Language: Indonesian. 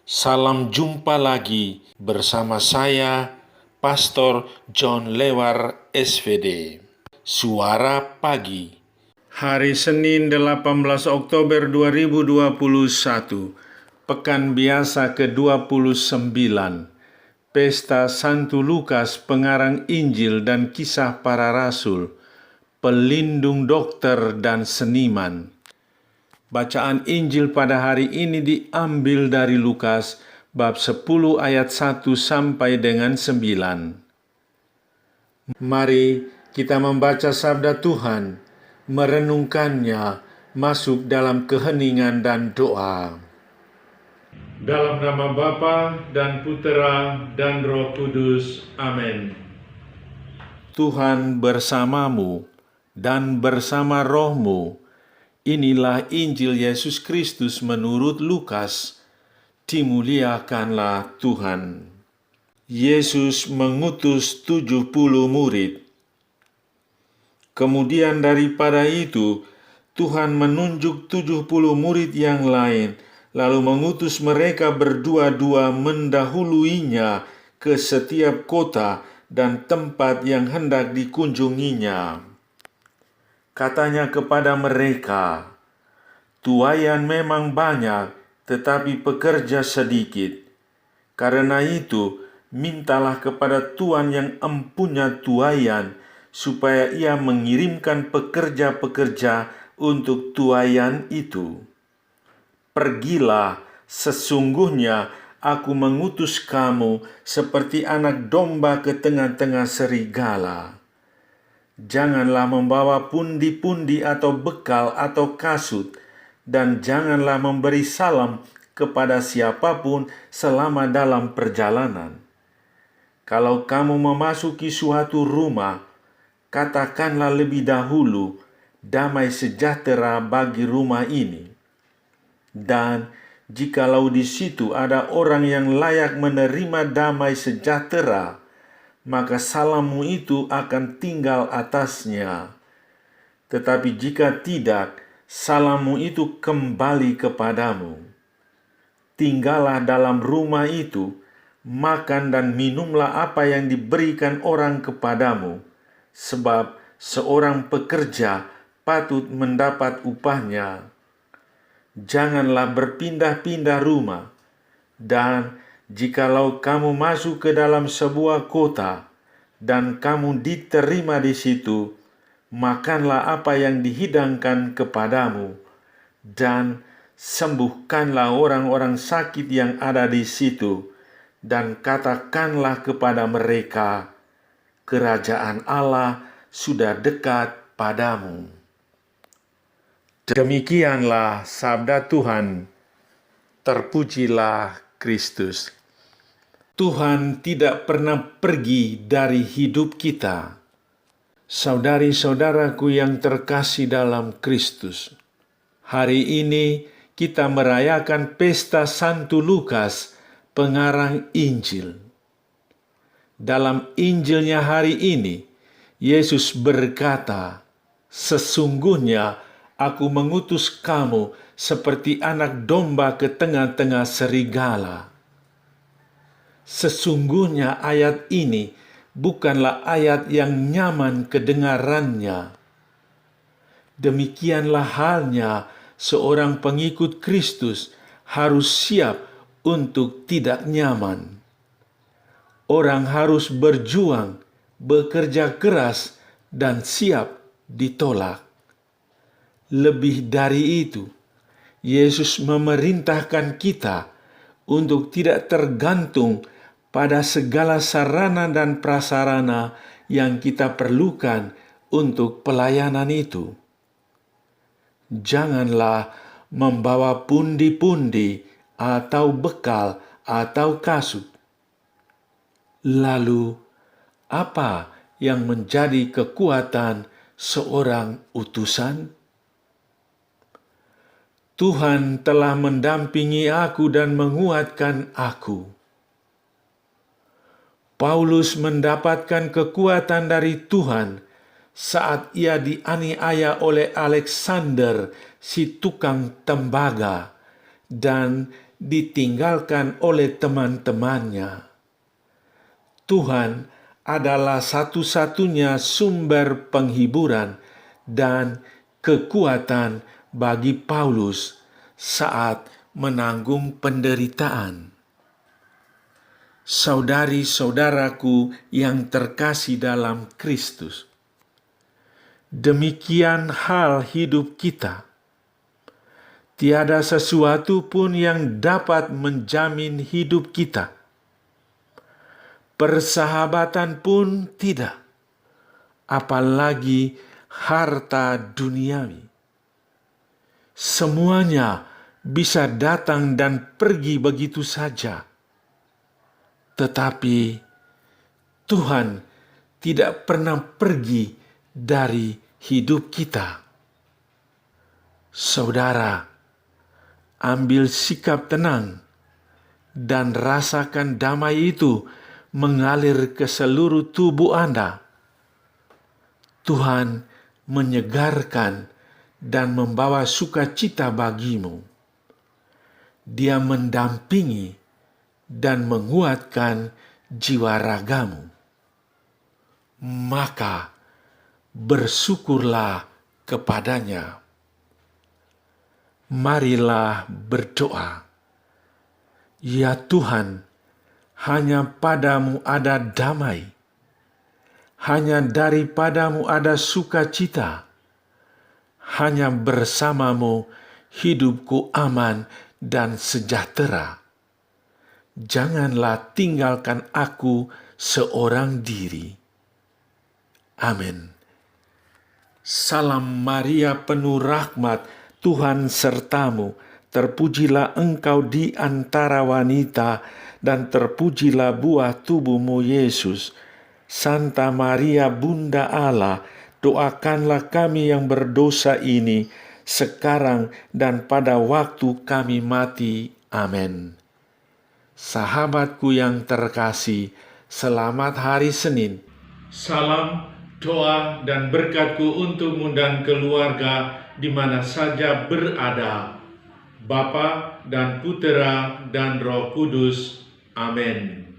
Salam jumpa lagi bersama saya, Pastor John Lewar SVD. Suara Pagi. Hari Senin 18 Oktober 2021, Pekan Biasa ke-29, Pesta Santo Lukas, Pengarang Injil dan Kisah Para Rasul, Pelindung Dokter dan Seniman. Bacaan Injil pada hari ini diambil dari Lukas bab 10 ayat 1 sampai dengan 9. Mari kita membaca sabda Tuhan, merenungkannya, masuk dalam keheningan dan doa. Dalam nama Bapa dan Putera dan Roh Kudus. Amin. Tuhan bersamamu dan bersama rohmu. Inilah Injil Yesus Kristus menurut Lukas. Dimuliakanlah Tuhan. Yesus mengutus 70 murid. Kemudian daripada itu, Tuhan menunjuk 70 murid yang lain, lalu mengutus mereka berdua-dua mendahuluinya ke setiap kota dan tempat yang hendak dikunjunginya. Katanya kepada mereka, "Tuaian memang banyak, tetapi pekerja sedikit. Karena itu, mintalah kepada Tuan yang empunya tuaian, supaya ia mengirimkan pekerja-pekerja untuk tuaian itu. Pergilah, sesungguhnya aku mengutus kamu seperti anak domba ke tengah-tengah serigala. Janganlah membawa pundi-pundi atau bekal atau kasut, dan janganlah memberi salam kepada siapapun selama dalam perjalanan. Kalau kamu memasuki suatu rumah, katakanlah lebih dahulu, damai sejahtera bagi rumah ini. Dan jikalau di situ ada orang yang layak menerima damai sejahtera, maka salammu itu akan tinggal atasnya. Tetapi jika tidak, salammu itu kembali kepadamu. Tinggallah dalam rumah itu, makan dan minumlah apa yang diberikan orang kepadamu, sebab seorang pekerja patut mendapat upahnya. Janganlah berpindah-pindah rumah, dan jikalau kamu masuk ke dalam sebuah kota dan kamu diterima di situ, makanlah apa yang dihidangkan kepadamu, dan sembuhkanlah orang-orang sakit yang ada di situ, dan katakanlah kepada mereka, kerajaan Allah sudah dekat padamu." Demikianlah sabda Tuhan. Terpujilah Kristus. Tuhan tidak pernah pergi dari hidup kita. Saudari-saudaraku yang terkasih dalam Kristus, hari ini kita merayakan pesta Santo Lukas, pengarang Injil. Dalam Injilnya hari ini, Yesus berkata, "Sesungguhnya aku mengutus kamu seperti anak domba ke tengah-tengah serigala." Sesungguhnya ayat ini bukanlah ayat yang nyaman kedengarannya. Demikianlah halnya seorang pengikut Kristus harus siap untuk tidak nyaman. Orang harus berjuang, bekerja keras, dan siap ditolak. Lebih dari itu, Yesus memerintahkan kita untuk tidak tergantung pada segala sarana dan prasarana yang kita perlukan untuk pelayanan itu. Janganlah membawa pundi-pundi atau bekal atau kasut. Lalu, apa yang menjadi kekuatan seorang utusan? Tuhan telah mendampingi aku dan menguatkan aku. Paulus mendapatkan kekuatan dari Tuhan saat ia dianiaya oleh Alexander, si tukang tembaga, dan ditinggalkan oleh teman-temannya. Tuhan adalah satu-satunya sumber penghiburan dan kekuatan bagi Paulus saat menanggung penderitaan. Saudari-saudaraku yang terkasih dalam Kristus, demikian hal hidup kita. Tiada sesuatu pun yang dapat menjamin hidup kita. Persahabatan pun tidak, apalagi harta duniawi. Semuanya bisa datang dan pergi begitu saja. Tetapi Tuhan tidak pernah pergi dari hidup kita. Saudara, ambil sikap tenang dan rasakan damai itu mengalir ke seluruh tubuh Anda. Tuhan menyegarkan dan membawa sukacita bagimu. Dia mendampingi dan menguatkan jiwa ragamu. Maka bersyukurlah kepadanya. Marilah berdoa. Ya Tuhan, hanya padamu ada damai. Hanya daripadamu ada sukacita. Hanya bersamamu hidupku aman dan sejahtera. Janganlah tinggalkan aku seorang diri. Amin. Salam Maria penuh rahmat, Tuhan sertamu. Terpujilah engkau di antara wanita, dan terpujilah buah tubuhmu Yesus. Santa Maria Bunda Allah, doakanlah kami yang berdosa ini, sekarang dan pada waktu kami mati. Amin. Sahabatku yang terkasih, selamat hari Senin. Salam, doa, dan berkatku untukmu dan keluarga di mana saja berada. Bapa dan Putera dan Roh Kudus. Amin.